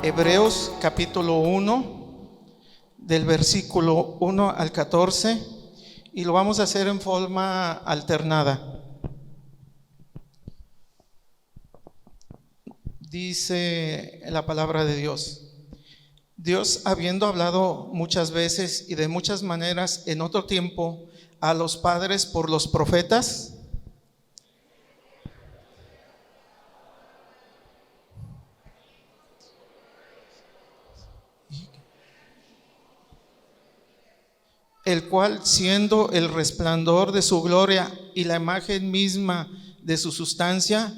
Hebreos capítulo 1, del versículo 1 al 14, y lo vamos a hacer en forma alternada. Dice la palabra de Dios: Dios, habiendo hablado muchas veces y de muchas maneras en otro tiempo a los padres por los profetas, el cual, siendo el resplandor de su gloria y la imagen misma de su sustancia,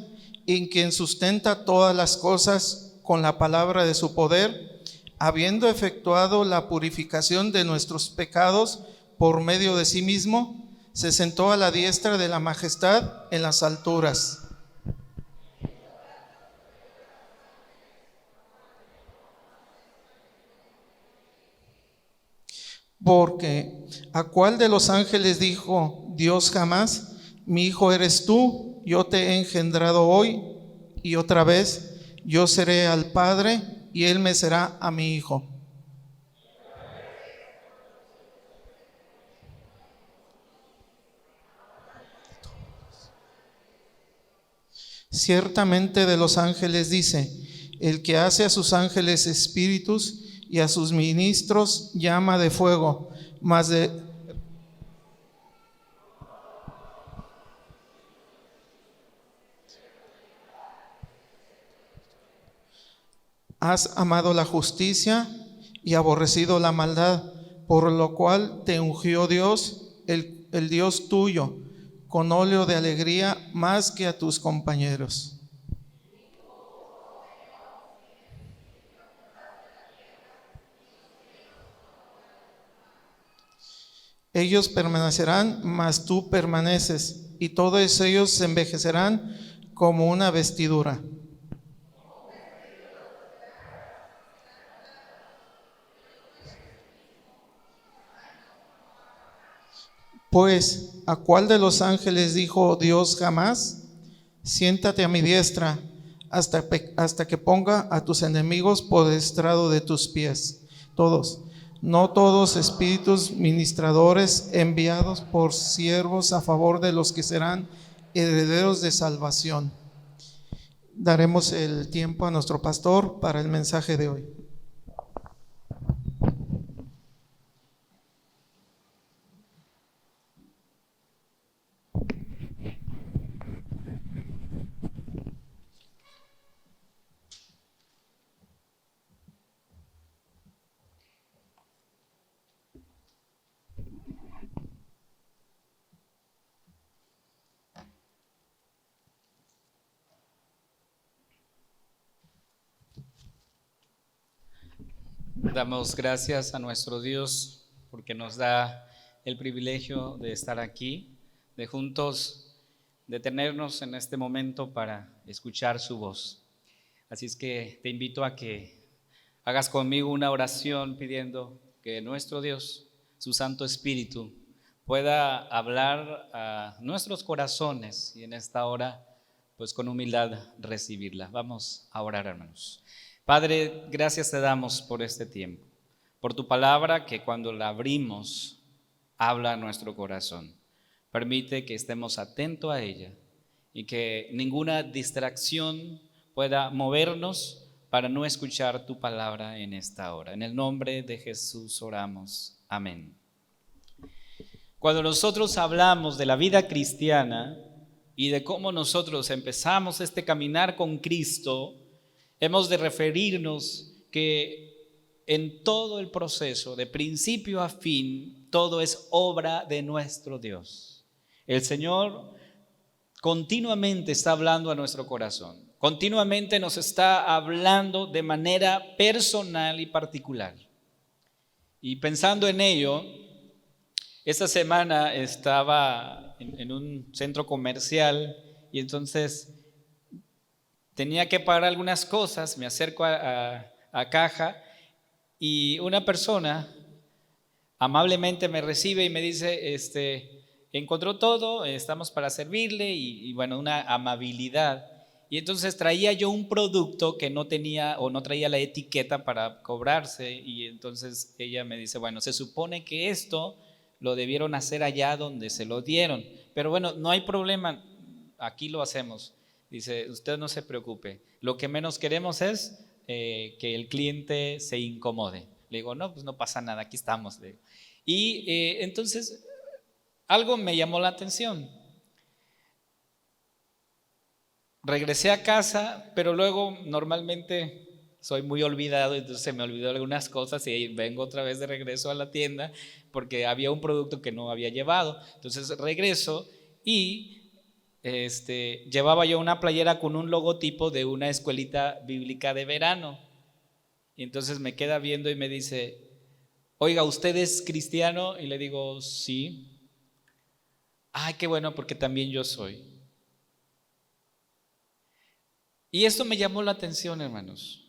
en quien sustenta todas las cosas con la palabra de su poder, habiendo efectuado la purificación de nuestros pecados por medio de sí mismo, se sentó a la diestra de la majestad en las alturas. Porque ¿a cuál de los ángeles dijo Dios jamás: mi hijo eres tú, yo te he engendrado hoy? Y otra vez: yo seré al Padre y él me será a mi hijo. Ciertamente de los ángeles dice: el que hace a sus ángeles espíritus y a sus ministros llama de fuego. Mas has amado la justicia y aborrecido la maldad, por lo cual te ungió Dios, el Dios tuyo, con óleo de alegría más que a tus compañeros. Ellos permanecerán, mas tú permaneces, y todos ellos se envejecerán como una vestidura. Pues, ¿a cuál de los ángeles dijo Dios jamás: siéntate a mi diestra hasta que ponga a tus enemigos por estrado de tus pies? Todos, no todos espíritus ministradores enviados por siervos a favor de los que serán herederos de salvación. Daremos el tiempo a nuestro pastor para el mensaje de hoy. Damos gracias a nuestro Dios porque nos da el privilegio de estar aquí, de juntos detenernos en este momento para escuchar su voz. Así es que te invito a que hagas conmigo una oración pidiendo que nuestro Dios, su Santo Espíritu, pueda hablar a nuestros corazones y en esta hora, pues con humildad recibirla. Vamos a orar, hermanos. Padre, gracias te damos por este tiempo, por tu palabra que cuando la abrimos habla a nuestro corazón. Permite que estemos atentos a ella y que ninguna distracción pueda movernos para no escuchar tu palabra en esta hora. En el nombre de Jesús oramos. Amén. Cuando nosotros hablamos de la vida cristiana y de cómo nosotros empezamos este caminar con Cristo, hemos de referirnos que en todo el proceso, de principio a fin, todo es obra de nuestro Dios. El Señor continuamente está hablando a nuestro corazón, continuamente nos está hablando de manera personal y particular. Y pensando en ello, esta semana estaba en un centro comercial y entonces tenía que pagar algunas cosas, me acerco a caja y una persona amablemente me recibe y me dice, encontró todo, estamos para servirle y bueno, una amabilidad. Y entonces traía yo un producto que no tenía o no traía la etiqueta para cobrarse, y entonces ella me dice, bueno, se supone que esto lo debieron hacer allá donde se lo dieron, pero bueno, no hay problema, aquí lo hacemos. Dice, usted no se preocupe, lo que menos queremos es que el cliente se incomode. Le digo, no, pues no pasa nada, aquí estamos. Le digo. Y entonces algo me llamó la atención. Regresé a casa, pero luego normalmente soy muy olvidado, entonces se me olvidó algunas cosas y vengo otra vez de regreso a la tienda porque había un producto que no había llevado. Entonces regreso y llevaba yo una playera con un logotipo de una escuelita bíblica de verano. Y entonces me queda viendo y me dice, oiga, ¿usted es cristiano? Y le digo, sí. Ay, qué bueno, porque también yo soy. Y esto me llamó la atención, hermanos,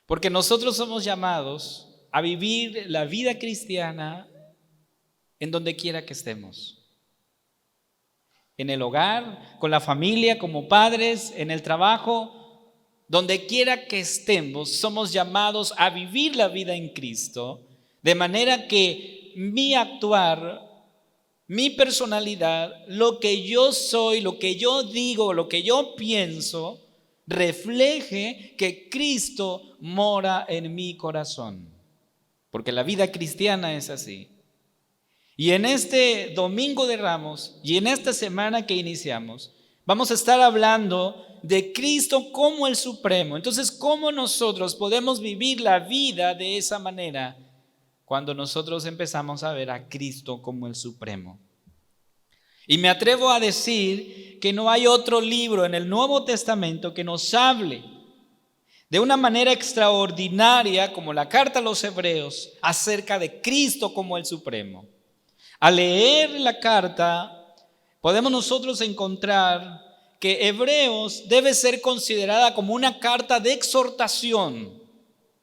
porque nosotros somos llamados a vivir la vida cristiana en donde quiera que estemos. En el hogar, con la familia, como padres, en el trabajo, donde quiera que estemos, somos llamados a vivir la vida en Cristo, de manera que mi actuar, mi personalidad, lo que yo soy, lo que yo digo, lo que yo pienso, refleje que Cristo mora en mi corazón. Porque la vida cristiana es así. Y en este Domingo de Ramos y en esta semana que iniciamos, vamos a estar hablando de Cristo como el Supremo. Entonces, ¿cómo nosotros podemos vivir la vida de esa manera cuando nosotros empezamos a ver a Cristo como el Supremo? Y me atrevo a decir que no hay otro libro en el Nuevo Testamento que nos hable de una manera extraordinaria como la carta a los Hebreos acerca de Cristo como el Supremo. Al leer la carta podemos nosotros encontrar que Hebreos debe ser considerada como una carta de exhortación,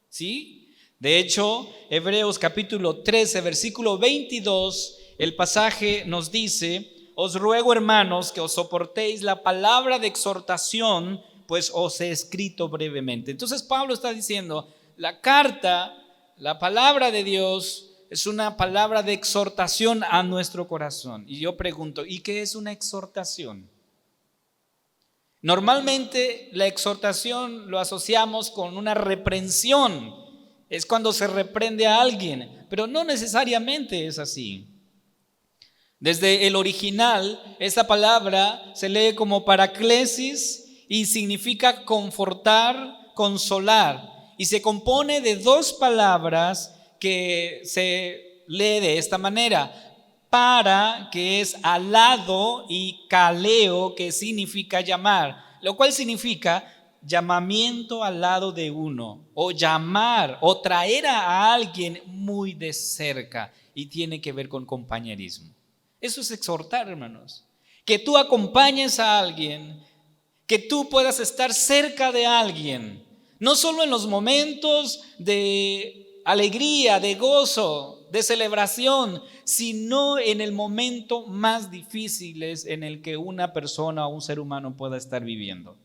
¿sí? De hecho, Hebreos capítulo 13, versículo 22, el pasaje nos dice: os ruego, hermanos, que os soportéis la palabra de exhortación, pues os he escrito brevemente. Entonces Pablo está diciendo, la carta, la palabra de Dios es una palabra de exhortación a nuestro corazón. Y yo pregunto, ¿y qué es una exhortación? Normalmente la exhortación lo asociamos con una reprensión. Es cuando se reprende a alguien, pero no necesariamente es así. Desde el original, esta palabra se lee como paraklesis y significa confortar, consolar. Y se compone de dos palabras que se lee de esta manera: para, que es al lado, y kaleo, que significa llamar, lo cual significa llamamiento al lado de uno, o llamar o traer a alguien muy de cerca, y tiene que ver con compañerismo. Eso es exhortar, hermanos, que tú acompañes a alguien, que tú puedas estar cerca de alguien, no solo en los momentos de alegría, de gozo, de celebración, sino en el momento más difícil en el que una persona o un ser humano pueda estar viviendo.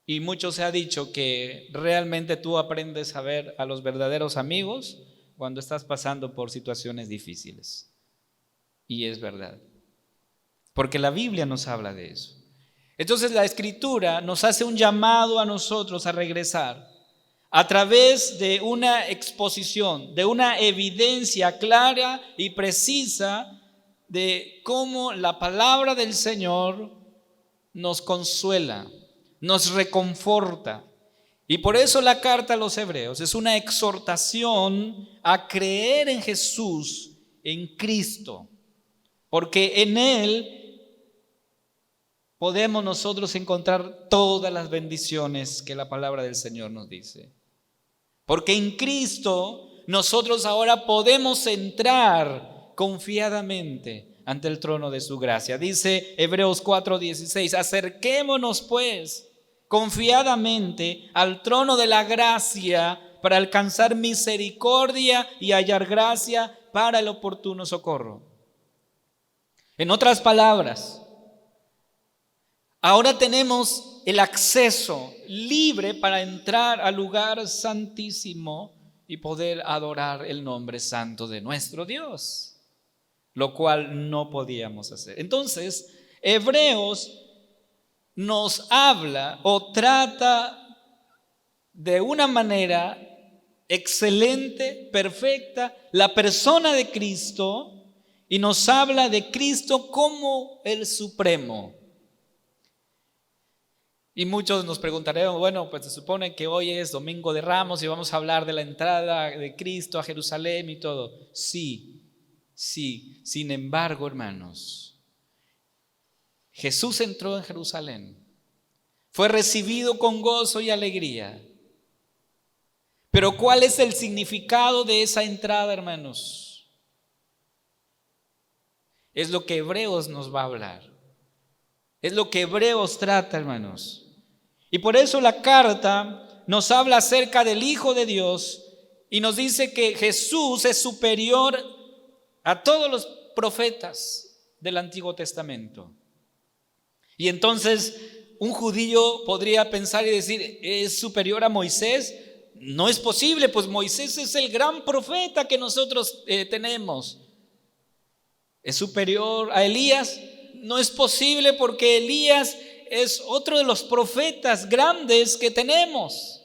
Y mucho se ha dicho que realmente tú aprendes a ver a los verdaderos amigos cuando estás pasando por situaciones difíciles. Y es verdad, porque la Biblia nos habla de eso. Entonces la Escritura nos hace un llamado a nosotros a regresar a través de una exposición, de una evidencia clara y precisa de cómo la palabra del Señor nos consuela, nos reconforta. Y por eso la carta a los Hebreos es una exhortación a creer en Jesús, en Cristo, porque en Él podemos nosotros encontrar todas las bendiciones que la palabra del Señor nos dice. Porque en Cristo nosotros ahora podemos entrar confiadamente ante el trono de su gracia. Dice Hebreos 4:16, acerquémonos pues confiadamente al trono de la gracia para alcanzar misericordia y hallar gracia para el oportuno socorro. En otras palabras, Ahora tenemos el acceso libre para entrar al lugar santísimo y poder adorar el nombre santo de nuestro Dios, lo cual no podíamos hacer. Entonces, Hebreos nos habla o trata de una manera excelente, perfecta, la persona de Cristo, y nos habla de Cristo como el Supremo. Y muchos nos preguntaremos, bueno, pues se supone que hoy es Domingo de Ramos y vamos a hablar de la entrada de Cristo a Jerusalén y todo. Sí. Sin embargo, hermanos, Jesús entró en Jerusalén, fue recibido con gozo y alegría. Pero ¿cuál es el significado de esa entrada, hermanos? Es lo que Hebreos nos va a hablar. Es lo que Hebreos trata, hermanos. Y por eso la carta nos habla acerca del Hijo de Dios y nos dice que Jesús es superior a todos los profetas del Antiguo Testamento. Y entonces un judío podría pensar y decir, ¿es superior a Moisés? No es posible, pues Moisés es el gran profeta que nosotros tenemos. ¿Es superior a Elías? No es posible porque Elías es otro de los profetas grandes que tenemos.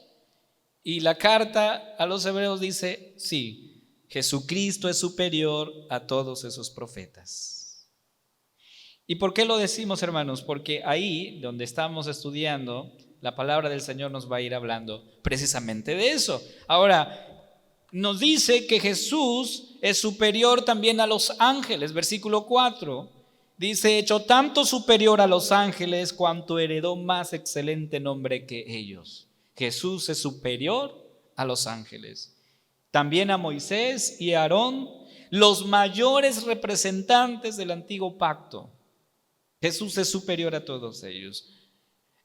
Y la carta a los hebreos dice, sí, Jesucristo es superior a todos esos profetas. ¿Y por qué lo decimos, hermanos? Porque ahí donde estamos estudiando, la palabra del Señor nos va a ir hablando precisamente de eso. Ahora, nos dice que Jesús es superior también a los ángeles. Versículo 4 dice, hecho tanto superior a los ángeles cuanto heredó más excelente nombre que ellos. Jesús es superior a los ángeles. También a Moisés y a Aarón, los mayores representantes del antiguo pacto. Jesús es superior a todos ellos.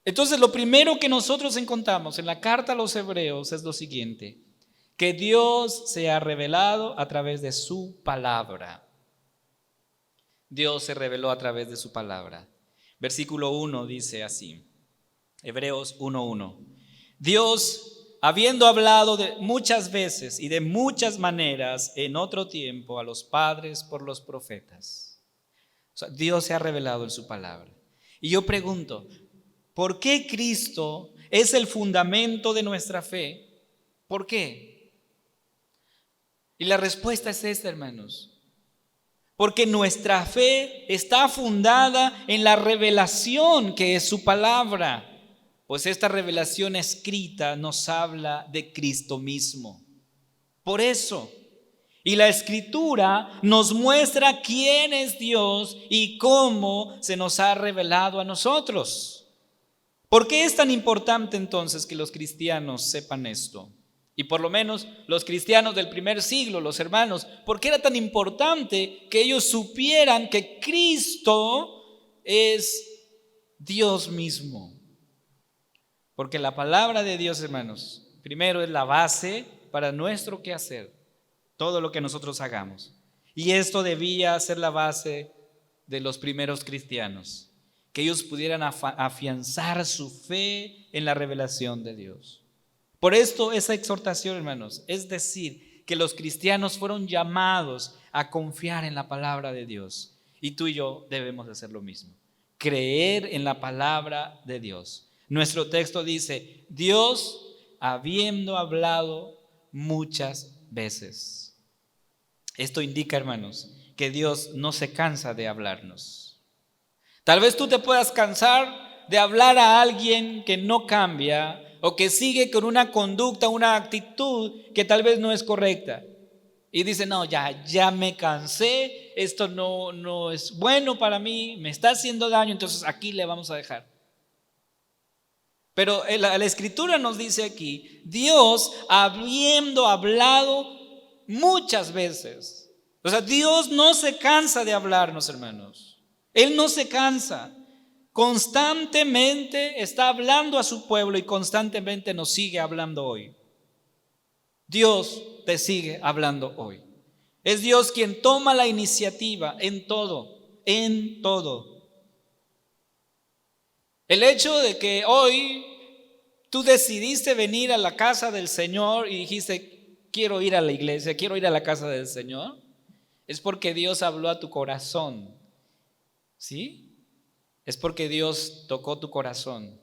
Entonces, lo primero que nosotros encontramos en la carta a los hebreos es lo siguiente: que Dios se ha revelado a través de su palabra. Dios se reveló a través de su palabra. Versículo 1 dice así, Hebreos 1:1. Dios, habiendo hablado de muchas veces y de muchas maneras en otro tiempo a los padres por los profetas. O sea, Dios se ha revelado en su palabra. Y yo pregunto, ¿por qué Cristo es el fundamento de nuestra fe? ¿Por qué? Y la respuesta es esta, hermanos. Porque nuestra fe está fundada en la revelación que es su palabra. Pues esta revelación escrita nos habla de Cristo mismo. Por eso, y la Escritura nos muestra quién es Dios y cómo se nos ha revelado a nosotros. ¿Por qué es tan importante entonces que los cristianos sepan esto? Y por lo menos los cristianos del primer siglo, los hermanos, ¿por qué era tan importante que ellos supieran que Cristo es Dios mismo? Porque la palabra de Dios, hermanos, primero es la base para nuestro quehacer, todo lo que nosotros hagamos. Y esto debía ser la base de los primeros cristianos, que ellos pudieran afianzar su fe en la revelación de Dios. Por esto esa exhortación, hermanos, es decir, que los cristianos fueron llamados a confiar en la palabra de Dios. Y tú y yo debemos hacer lo mismo, creer en la palabra de Dios. Nuestro texto dice, Dios habiendo hablado muchas veces. Esto indica, hermanos, que Dios no se cansa de hablarnos. Tal vez tú te puedas cansar de hablar a alguien que no cambia o que sigue con una conducta, una actitud que tal vez no es correcta. Y dice, no, ya me cansé, esto no es bueno para mí, me está haciendo daño, entonces aquí le vamos a dejar. Pero la Escritura nos dice aquí, Dios habiendo hablado muchas veces. O sea, Dios no se cansa de hablarnos, hermanos. Él no se cansa. Constantemente está hablando a su pueblo y constantemente nos sigue hablando hoy. Dios te sigue hablando hoy. Es Dios quien toma la iniciativa en todo, en todo. El hecho de que hoy tú decidiste venir a la casa del Señor y dijiste, quiero ir a la iglesia, quiero ir a la casa del Señor, es porque Dios habló a tu corazón, ¿sí? Es porque Dios tocó tu corazón.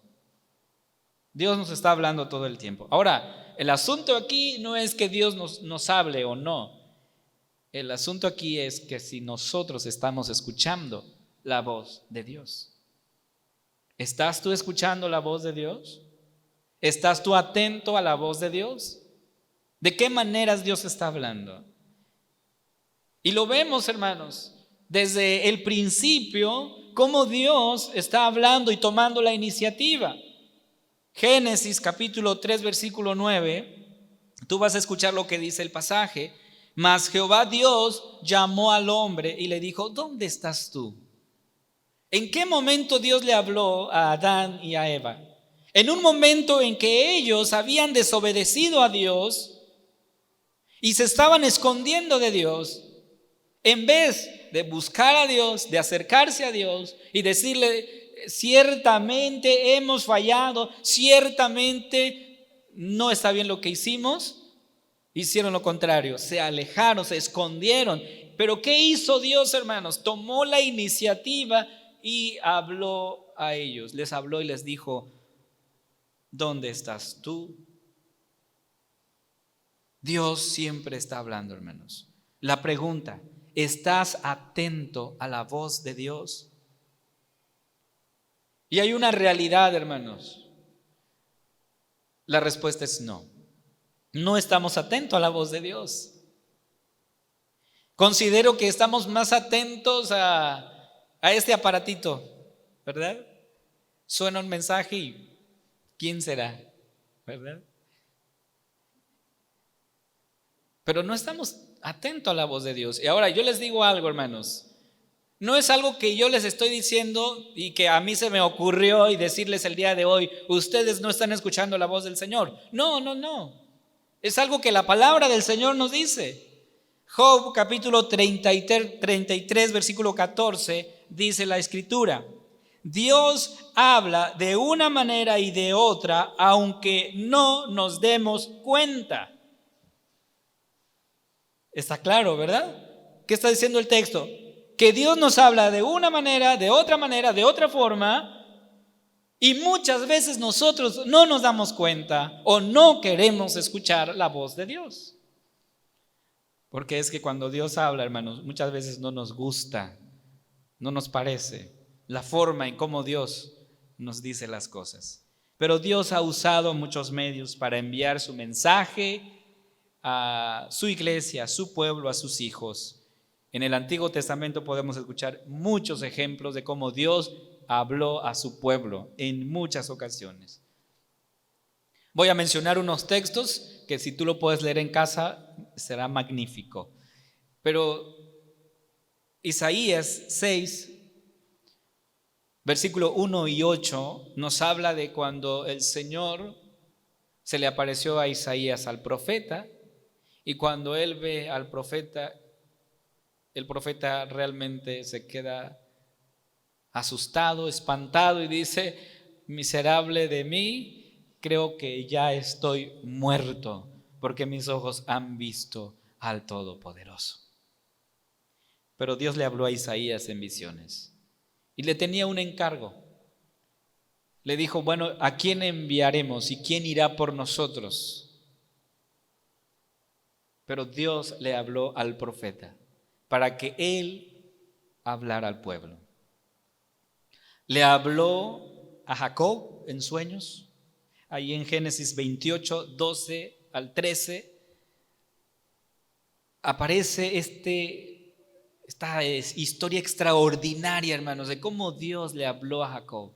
Dios nos está hablando todo el tiempo. Ahora, el asunto aquí no es que Dios nos hable o no. El asunto aquí es que si nosotros estamos escuchando la voz de Dios. ¿Estás tú escuchando la voz de Dios? ¿Estás tú atento a la voz de Dios? ¿De qué maneras Dios está hablando? Y lo vemos, hermanos, desde el principio, cómo Dios está hablando y tomando la iniciativa. Génesis capítulo 3, versículo 9, tú vas a escuchar lo que dice el pasaje. Mas Jehová Dios llamó al hombre y le dijo, ¿dónde estás tú? ¿En qué momento Dios le habló a Adán y a Eva? En un momento en que ellos habían desobedecido a Dios y se estaban escondiendo de Dios, en vez de buscar a Dios, de acercarse a Dios y decirle, ciertamente hemos fallado, ciertamente no está bien lo que hicimos, hicieron lo contrario, se alejaron, se escondieron. Pero ¿qué hizo Dios, hermanos? Tomó la iniciativa y habló a ellos, les habló y les dijo, ¿dónde estás tú? Dios siempre está hablando, hermanos. La pregunta, ¿estás atento a la voz de Dios? Y hay una realidad, hermanos. La respuesta es no. No estamos atentos a la voz de Dios. Considero que estamos más atentos a este aparatito, ¿verdad? Suena un mensaje y ¿quién será? ¿Verdad? Pero no estamos atentos a la voz de Dios. Y ahora yo les digo algo, hermanos. No es algo que yo les estoy diciendo y que a mí se me ocurrió y decirles el día de hoy, ustedes no están escuchando la voz del Señor. No, no, no. Es algo que la palabra del Señor nos dice. Job capítulo 33, versículo 14, dice la escritura, Dios habla de una manera y de otra, aunque no nos demos cuenta. Está claro, ¿verdad? ¿Qué está diciendo el texto? Que Dios nos habla de una manera, de otra forma, y muchas veces nosotros no nos damos cuenta o no queremos escuchar la voz de Dios. Porque es que cuando Dios habla, hermanos, muchas veces no nos gusta, no nos parece la forma en cómo Dios nos dice las cosas. Pero Dios ha usado muchos medios para enviar su mensaje a su iglesia, a su pueblo, a sus hijos. En el Antiguo Testamento podemos escuchar muchos ejemplos de cómo Dios habló a su pueblo en muchas ocasiones. Voy a mencionar unos textos que si tú lo puedes leer en casa será magnífico. Pero Isaías 6, versículo 1 y 8 nos habla de cuando el Señor se le apareció a Isaías al profeta y cuando él ve al profeta, el profeta realmente se queda asustado, espantado y dice, miserable de mí, creo que ya estoy muerto porque mis ojos han visto al Todopoderoso. Pero Dios le habló a Isaías en visiones y le tenía un encargo. Le dijo, bueno, ¿a quién enviaremos y quién irá por nosotros? Pero Dios le habló al profeta para que él hablara al pueblo. Le habló a Jacob en sueños, ahí en Génesis 28, 12 al 13, aparece esta historia extraordinaria, hermanos, de cómo Dios le habló a Jacob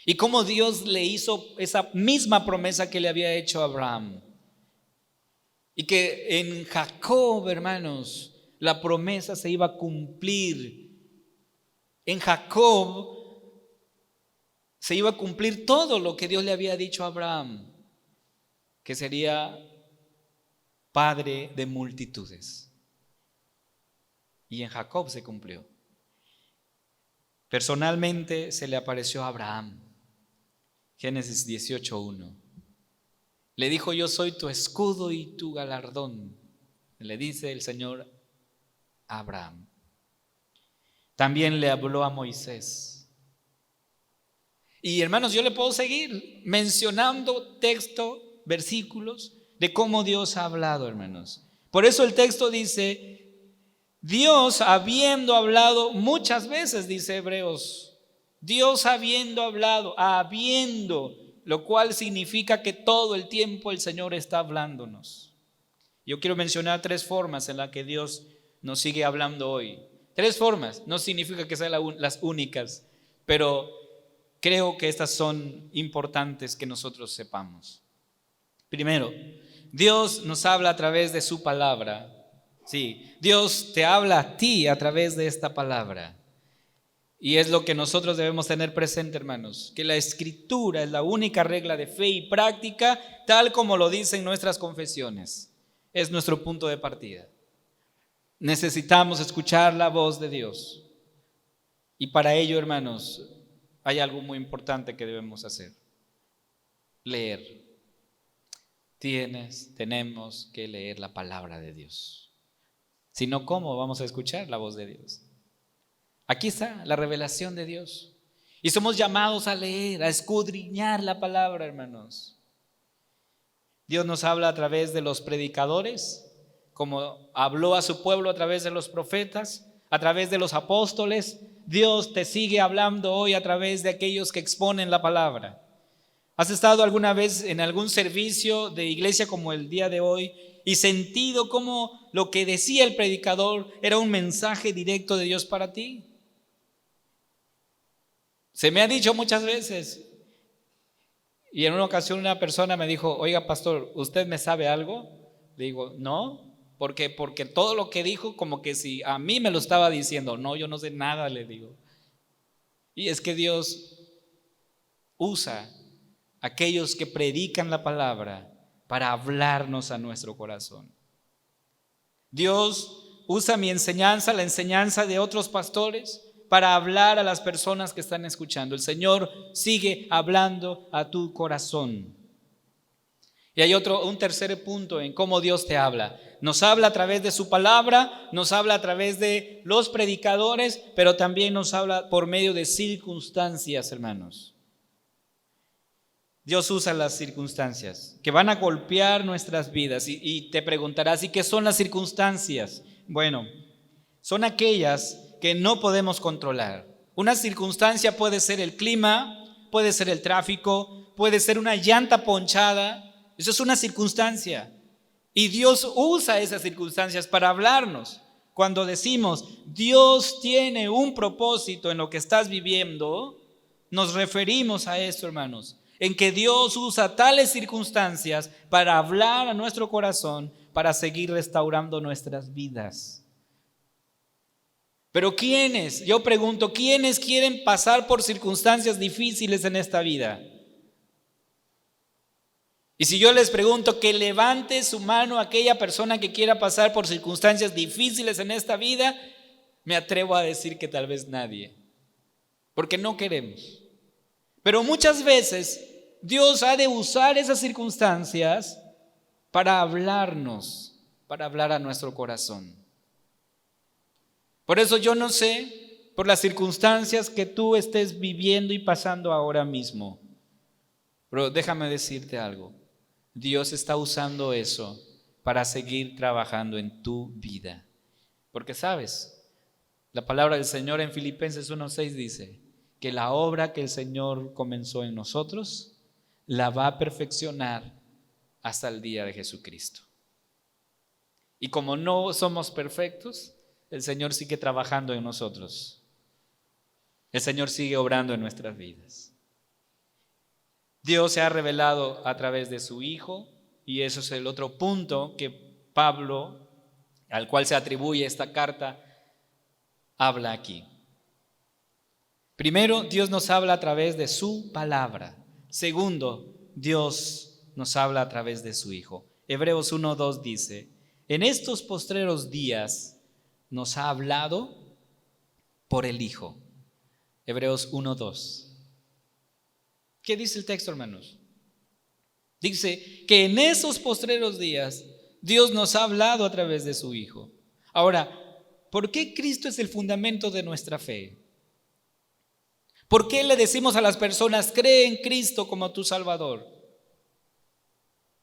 y cómo Dios le hizo esa misma promesa que le había hecho a Abraham. Y que en Jacob, hermanos, la promesa se iba a cumplir. En Jacob se iba a cumplir todo lo que Dios le había dicho a Abraham, que sería padre de multitudes. Y en Jacob se cumplió. Personalmente se le apareció a Abraham. Génesis 18:1. Le dijo: yo soy tu escudo y tu galardón. Le dice el Señor a Abraham. También le habló a Moisés. Y hermanos, yo le puedo seguir mencionando texto, versículos de cómo Dios ha hablado, hermanos. Por eso el texto dice: Dios habiendo hablado muchas veces, dice Hebreos. Dios habiendo hablado, lo cual significa que todo el tiempo el Señor está hablándonos. Yo quiero mencionar 3 formas en las que Dios nos sigue hablando hoy. 3 formas, no significa que sean las únicas, pero creo que estas son importantes que nosotros sepamos. Primero, Dios nos habla a través de su palabra. Sí, Dios te habla a ti a través de esta palabra. Y es lo que nosotros debemos tener presente, hermanos, que la Escritura es la única regla de fe y práctica, tal como lo dicen nuestras confesiones. Es nuestro punto de partida. Necesitamos escuchar la voz de Dios. Y para ello, hermanos, hay algo muy importante que debemos hacer: leer. Tenemos que leer la palabra de Dios. Si no, ¿cómo vamos a escuchar la voz de Dios? Aquí está la revelación de Dios. Y somos llamados a leer, a escudriñar la palabra, hermanos. Dios nos habla a través de los predicadores, como habló a su pueblo a través de los profetas, a través de los apóstoles. Dios te sigue hablando hoy a través de aquellos que exponen la palabra. ¿Has estado alguna vez en algún servicio de iglesia como el día de hoy y sentido cómo lo que decía el predicador era un mensaje directo de Dios para ti? Se me ha dicho muchas veces, y en una ocasión una persona me dijo: oiga, pastor, ¿usted me sabe algo? Le digo: no, porque todo lo que dijo como que si a mí me lo estaba diciendo. No, yo no sé nada, le digo. Y es que Dios usa aquellos que predican la palabra para hablarnos a nuestro corazón. Dios usa mi enseñanza, la enseñanza de otros pastores, para hablar a las personas que están escuchando. El Señor sigue hablando a tu corazón. Y hay un tercer punto en cómo Dios te habla. Nos habla a través de su palabra, nos habla a través de los predicadores, pero también nos habla por medio de circunstancias, hermanos. Dios usa las circunstancias que van a golpear nuestras vidas. Y te preguntarás: ¿y qué son las circunstancias? Bueno, son aquellas que no podemos controlar. Una circunstancia puede ser el clima, puede ser el tráfico, puede ser una llanta ponchada. Eso es una circunstancia. Y Dios usa esas circunstancias para hablarnos. Cuando decimos Dios tiene un propósito en lo que estás viviendo, nos referimos a esto, hermanos, en que Dios usa tales circunstancias para hablar a nuestro corazón, para seguir restaurando nuestras vidas. Pero ¿quiénes? Yo pregunto, ¿quiénes quieren pasar por circunstancias difíciles en esta vida? Y si yo les pregunto que levante su mano aquella persona que quiera pasar por circunstancias difíciles en esta vida, me atrevo a decir que tal vez nadie, porque no queremos. Pero muchas veces Dios ha de usar esas circunstancias para hablarnos, para hablar a nuestro corazón. Por eso yo no sé, por las circunstancias que tú estés viviendo y pasando ahora mismo, pero déjame decirte algo: Dios está usando eso para seguir trabajando en tu vida. Porque sabes, la palabra del Señor en Filipenses 1:6 dice que la obra que el Señor comenzó en nosotros la va a perfeccionar hasta el día de Jesucristo. Y como no somos perfectos, el Señor sigue trabajando en nosotros. El Señor sigue obrando en nuestras vidas. Dios se ha revelado a través de su Hijo, y eso es el otro punto que Pablo, al cual se atribuye esta carta, habla aquí. Primero, Dios nos habla a través de su palabra. Segundo, Dios nos habla a través de su Hijo. Hebreos 1:2 dice: en estos postreros días nos ha hablado por el Hijo, Hebreos 1:2. ¿Qué dice el texto, hermanos? Dice que en esos postreros días Dios nos ha hablado a través de su Hijo. Ahora, ¿por qué Cristo es el fundamento de nuestra fe? ¿Por qué le decimos a las personas, cree en Cristo como tu Salvador?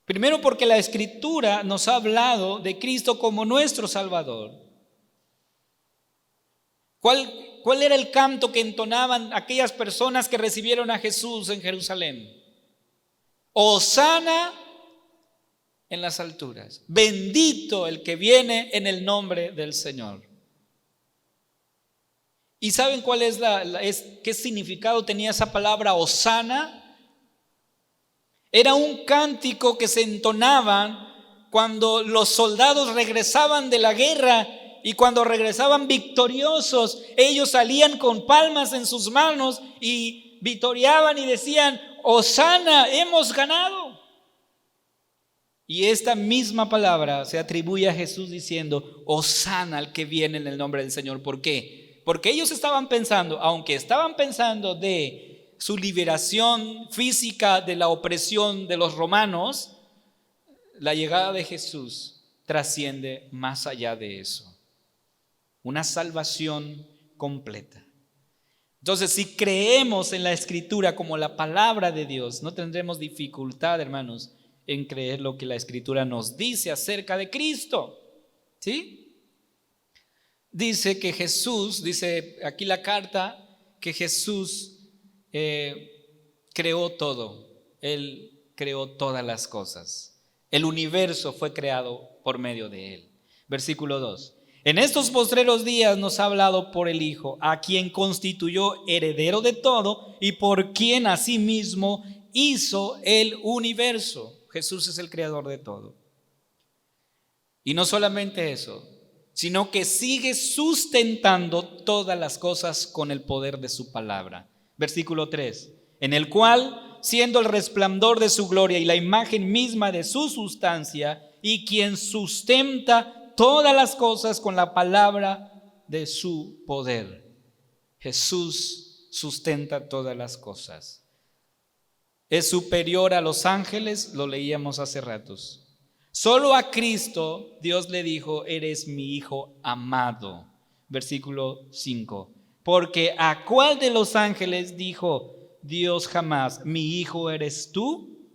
Primero, porque la Escritura nos ha hablado de Cristo como nuestro Salvador. ¿Cuál era el canto que entonaban aquellas personas que recibieron a Jesús en Jerusalén? Hosana en las alturas. Bendito el que viene en el nombre del Señor. ¿Y saben cuál es qué significado tenía esa palabra hosana? Era un cántico que se entonaban cuando los soldados regresaban de la guerra, y cuando regresaban victoriosos, ellos salían con palmas en sus manos y victoriaban y decían, hosana, hemos ganado. Y esta misma palabra se atribuye a Jesús diciendo, hosana al que viene en el nombre del Señor. ¿Por qué? Porque ellos estaban pensando, aunque estaban pensando de su liberación física de la opresión de los romanos, la llegada de Jesús trasciende más allá de eso. Una salvación completa. Entonces, si creemos en la Escritura como la palabra de Dios, no tendremos dificultad, hermanos, en creer lo que la Escritura nos dice acerca de Cristo. ¿Sí? Dice que Jesús, dice aquí la carta, que Jesús creó todo. Él creó todas las cosas. El universo fue creado por medio de Él. Versículo 2. En estos postreros días nos ha hablado por el Hijo, a quien constituyó heredero de todo y por quien asimismo hizo el universo. Jesús es el creador de todo. Y no solamente eso, sino que sigue sustentando todas las cosas con el poder de su palabra. Versículo 3, en el cual, siendo el resplandor de su gloria y la imagen misma de su sustancia, y quien sustenta todas las cosas con la palabra de su poder. Jesús sustenta todas las cosas. Es superior a los ángeles, lo leíamos hace ratos. Solo a Cristo Dios le dijo, eres mi Hijo amado. Versículo 5. Porque ¿a cuál de los ángeles dijo Dios jamás, mi Hijo eres tú?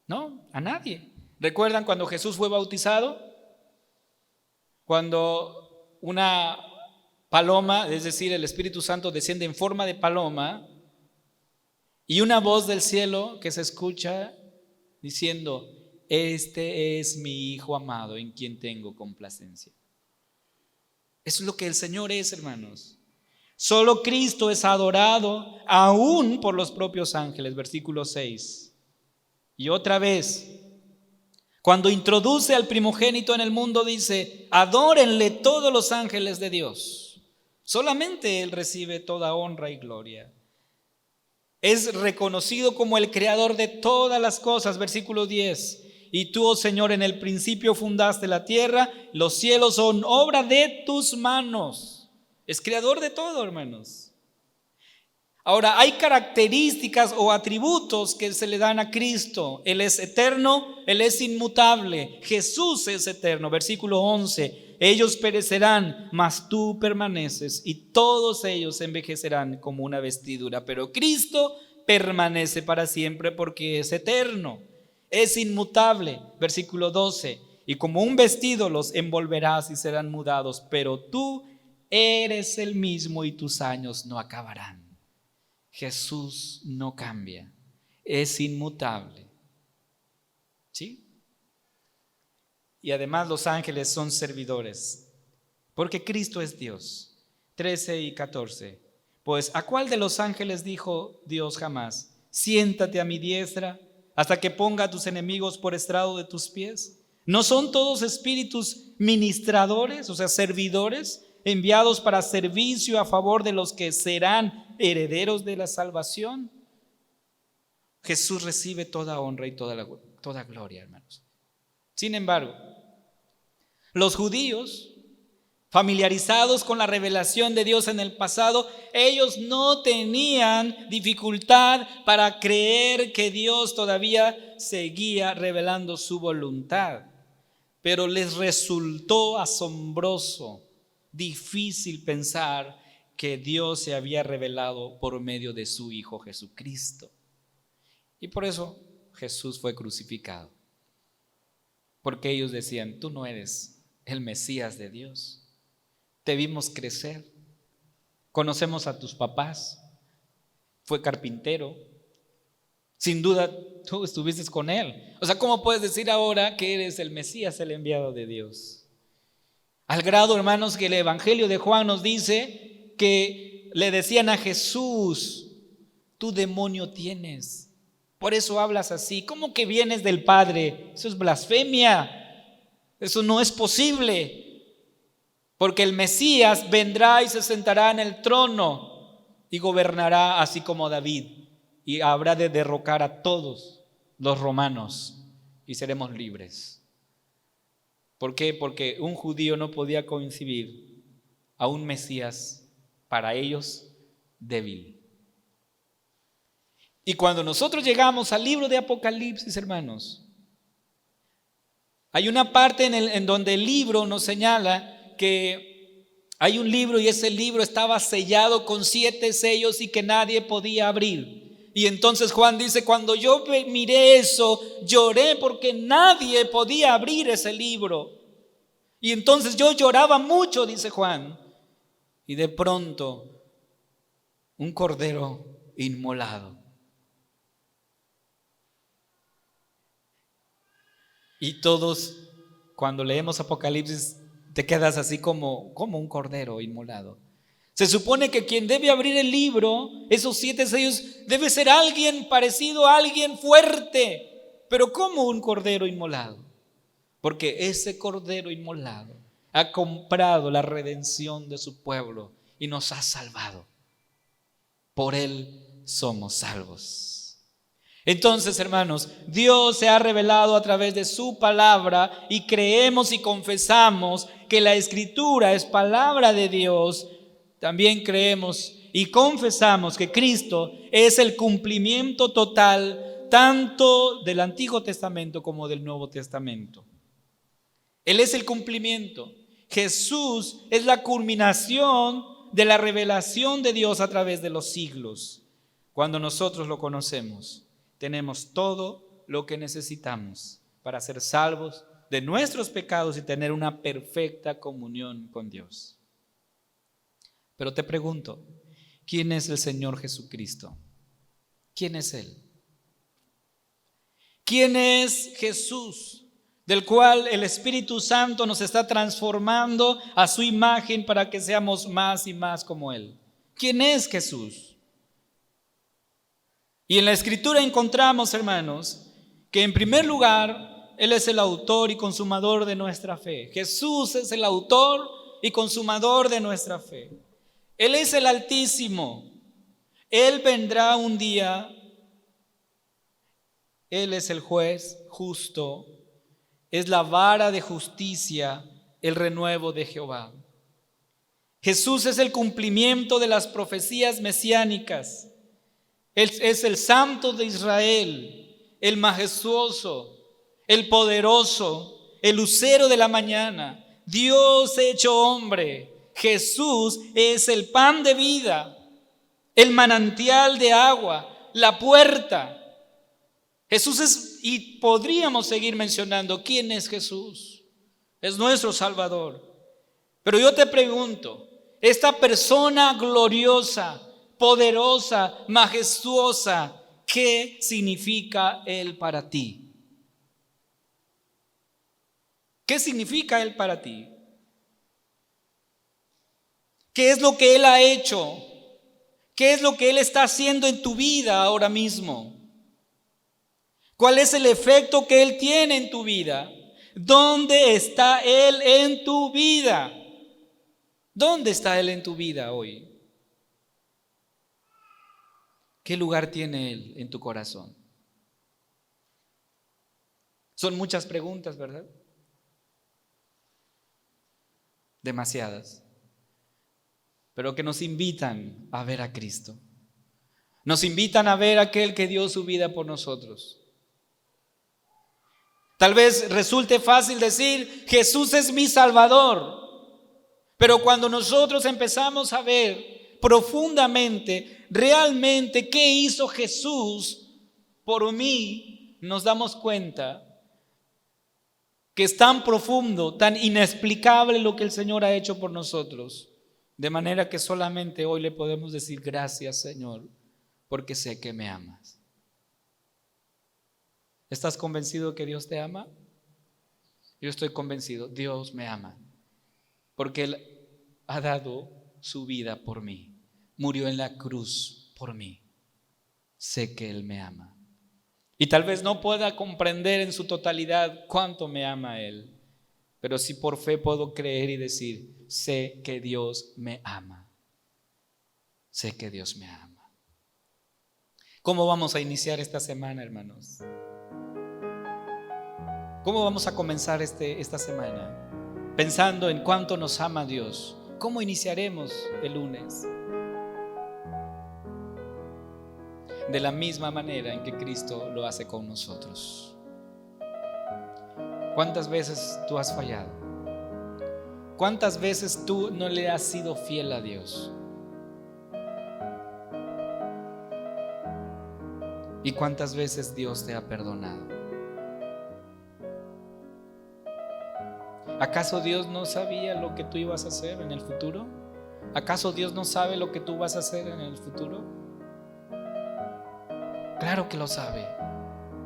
No, a nadie. ¿Recuerdan cuando Jesús fue bautizado? Cuando una paloma, es decir, el Espíritu Santo desciende en forma de paloma, y una voz del cielo que se escucha diciendo, este es mi Hijo amado en quien tengo complacencia. Eso es lo que el Señor es, hermanos. Solo Cristo es adorado aún por los propios ángeles. Versículo 6. Y otra vez, cuando introduce al primogénito en el mundo, dice, adórenle todos los ángeles de Dios. Solamente Él recibe toda honra y gloria. Es reconocido como el creador de todas las cosas. Versículo 10. Y tú, oh Señor, en el principio fundaste la tierra, los cielos son obra de tus manos. Es creador de todo, hermanos. Ahora, hay características o atributos que se le dan a Cristo. Él es eterno, Él es inmutable. Jesús es eterno. Versículo 11. Ellos perecerán, mas tú permaneces, y todos ellos envejecerán como una vestidura. Pero Cristo permanece para siempre porque es eterno, es inmutable. Versículo 12. Y como un vestido los envolverás y serán mudados, pero tú eres el mismo y tus años no acabarán. Jesús no cambia, es inmutable. ¿Sí? Y además los ángeles son servidores, porque Cristo es Dios. 13 y 14. Pues ¿a cuál de los ángeles dijo Dios jamás, siéntate a mi diestra hasta que ponga a tus enemigos por estrado de tus pies? ¿No son todos espíritus ministradores, o sea, servidores, enviados para servicio a favor de los que serán herederos de la salvación? Jesús recibe toda honra y toda gloria, hermanos. Sin embargo, los judíos familiarizados con la revelación de Dios en el pasado, ellos no tenían dificultad para creer que Dios todavía seguía revelando su voluntad. Pero les resultó asombroso, difícil pensar que Dios se había revelado por medio de su Hijo Jesucristo. Y por eso Jesús fue crucificado. Porque ellos decían: tú no eres el Mesías de Dios. Te vimos crecer, conocemos a tus papás, fue carpintero, sin duda tú estuviste con él. O sea, ¿cómo puedes decir ahora que eres el Mesías, el enviado de Dios? Al grado, hermanos, que el Evangelio de Juan nos dice que le decían a Jesús: tú demonio tienes, por eso hablas así. ¿Cómo que vienes del Padre? Eso es blasfemia, eso no es posible. Porque el Mesías vendrá y se sentará en el trono y gobernará así como David, y habrá de derrocar a todos los romanos y seremos libres. ¿Por qué? Porque un judío no podía concebir a un Mesías para ellos débil. Y cuando nosotros llegamos al libro de Apocalipsis, hermanos, hay una parte en donde el libro nos señala que hay un libro y ese libro estaba sellado con 7 sellos y que nadie podía abrir. Y entonces Juan dice: cuando yo miré eso, lloré porque nadie podía abrir ese libro. Y entonces yo lloraba mucho, dice Juan. Y de pronto, un cordero inmolado. Y todos, cuando leemos Apocalipsis, te quedas así como un cordero inmolado. Se supone que quien debe abrir el libro, esos 7 sellos, debe ser alguien parecido a alguien fuerte. Pero ¿cómo un cordero inmolado? Porque ese cordero inmolado ha comprado la redención de su pueblo y nos ha salvado. Por él somos salvos. Entonces, hermanos, Dios se ha revelado a través de su palabra y creemos y confesamos que la Escritura es palabra de Dios. También creemos y confesamos que Cristo es el cumplimiento total tanto del Antiguo Testamento como del Nuevo Testamento. Él es el cumplimiento. Jesús es la culminación de la revelación de Dios a través de los siglos. Cuando nosotros lo conocemos, tenemos todo lo que necesitamos para ser salvos de nuestros pecados y tener una perfecta comunión con Dios. Pero te pregunto, ¿quién es el Señor Jesucristo? ¿Quién es Él? ¿Quién es Jesús, del cual el Espíritu Santo nos está transformando a su imagen para que seamos más y más como Él? ¿Quién es Jesús? Y en la Escritura encontramos, hermanos, que en primer lugar, Él es el autor y consumador de nuestra fe. Jesús es el autor y consumador de nuestra fe. Él es el Altísimo. Él vendrá un día. Él es el juez justo. Es la vara de justicia, el renuevo de Jehová. Jesús es el cumplimiento de las profecías mesiánicas. Él es el Santo de Israel, el majestuoso, el poderoso, el lucero de la mañana, Dios hecho hombre. Jesús es el pan de vida, el manantial de agua, la puerta. Jesús es, y podríamos seguir mencionando quién es Jesús. Es nuestro Salvador. Pero yo te pregunto, esta persona gloriosa, poderosa, majestuosa, ¿qué significa Él para ti? ¿Qué significa Él para ti? ¿Qué es lo que Él ha hecho? ¿Qué es lo que Él está haciendo en tu vida ahora mismo? ¿Cuál es el efecto que Él tiene en tu vida? ¿Dónde está Él en tu vida? ¿Dónde está Él en tu vida hoy? ¿Qué lugar tiene Él en tu corazón? Son muchas preguntas, ¿verdad? demasiadas, pero que nos invitan a ver a Cristo. Nos invitan a ver a aquel que dio su vida por nosotros. Tal vez resulte fácil decir, Jesús es mi Salvador, pero cuando nosotros empezamos a ver profundamente, realmente, qué hizo Jesús por mí, nos damos cuenta que es tan profundo, tan inexplicable lo que el Señor ha hecho por nosotros, de manera que solamente hoy le podemos decir gracias, Señor, porque sé que me amas. ¿Estás convencido que Dios te ama? Yo estoy convencido, Dios me ama, porque Él ha dado su vida por mí, murió en la cruz por mí. Sé que Él me ama. Y tal vez no pueda comprender en su totalidad cuánto me ama Él, pero sí por fe puedo creer y decir, sé que Dios me ama. Sé que Dios me ama. ¿Cómo vamos a iniciar esta semana, hermanos? ¿Cómo vamos a comenzar esta semana? Pensando en cuánto nos ama Dios. ¿Cómo iniciaremos el lunes? De la misma manera en que Cristo lo hace con nosotros. ¿Cuántas veces tú has fallado? ¿Cuántas veces tú no le has sido fiel a Dios? ¿Y cuántas veces Dios te ha perdonado? ¿Acaso Dios no sabía lo que tú ibas a hacer en el futuro? ¿Acaso Dios no sabe lo que tú vas a hacer en el futuro? Claro que lo sabe,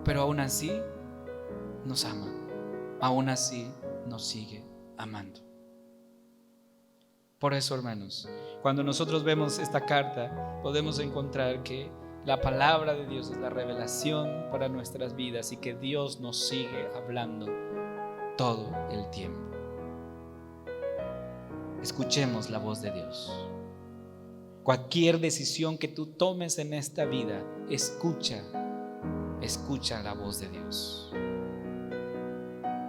pero aún así nos ama, aún así nos sigue amando. Por eso, hermanos, cuando nosotros vemos esta carta, podemos encontrar que la palabra de Dios es la revelación para nuestras vidas y que Dios nos sigue hablando todo el tiempo. Escuchemos la voz de Dios. Cualquier decisión que tú tomes en esta vida, escucha la voz de Dios.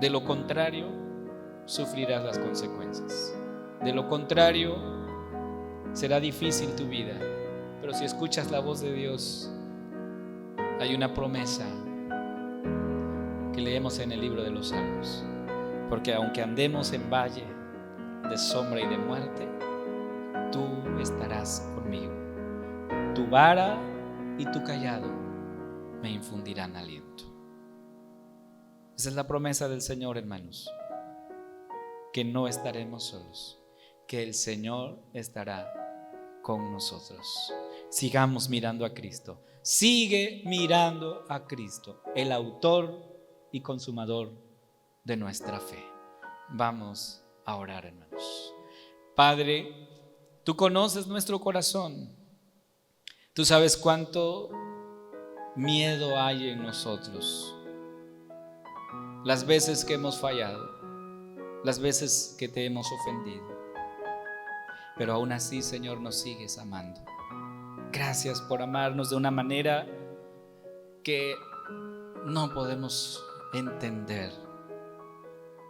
De lo contrario, sufrirás las consecuencias. De lo contrario, será difícil tu vida. Pero si escuchas la voz de Dios, hay una promesa que leemos en el libro de los Salmos. Porque aunque andemos en valle de sombra y de muerte, tú estarás conmigo. Tu vara y tu cayado me infundirán aliento. Esa es la promesa del Señor, hermanos, que no estaremos solos, que el Señor estará con nosotros. Sigamos mirando a Cristo. Sigue mirando a Cristo, el autor y consumador de nuestra fe. Vamos a orar, hermanos. Padre, tú conoces nuestro corazón. Tú sabes cuánto miedo hay en nosotros. Las veces que hemos fallado, las veces que te hemos ofendido. Pero aún así, Señor, nos sigues amando. Gracias por amarnos de una manera que no podemos entender.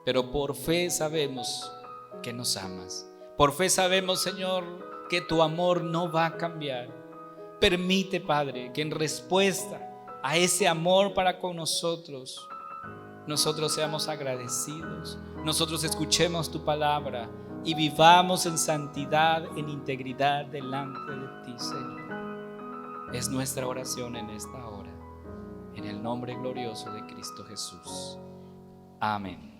Pero por fe sabemos que nos amas. Por fe sabemos, Señor, que tu amor no va a cambiar. Permite, Padre, que en respuesta a ese amor para con nosotros seamos agradecidos, nosotros escuchemos tu palabra y vivamos en santidad, en integridad delante de ti, Señor. Es nuestra oración en esta hora, en el nombre glorioso de Cristo Jesús. Amén.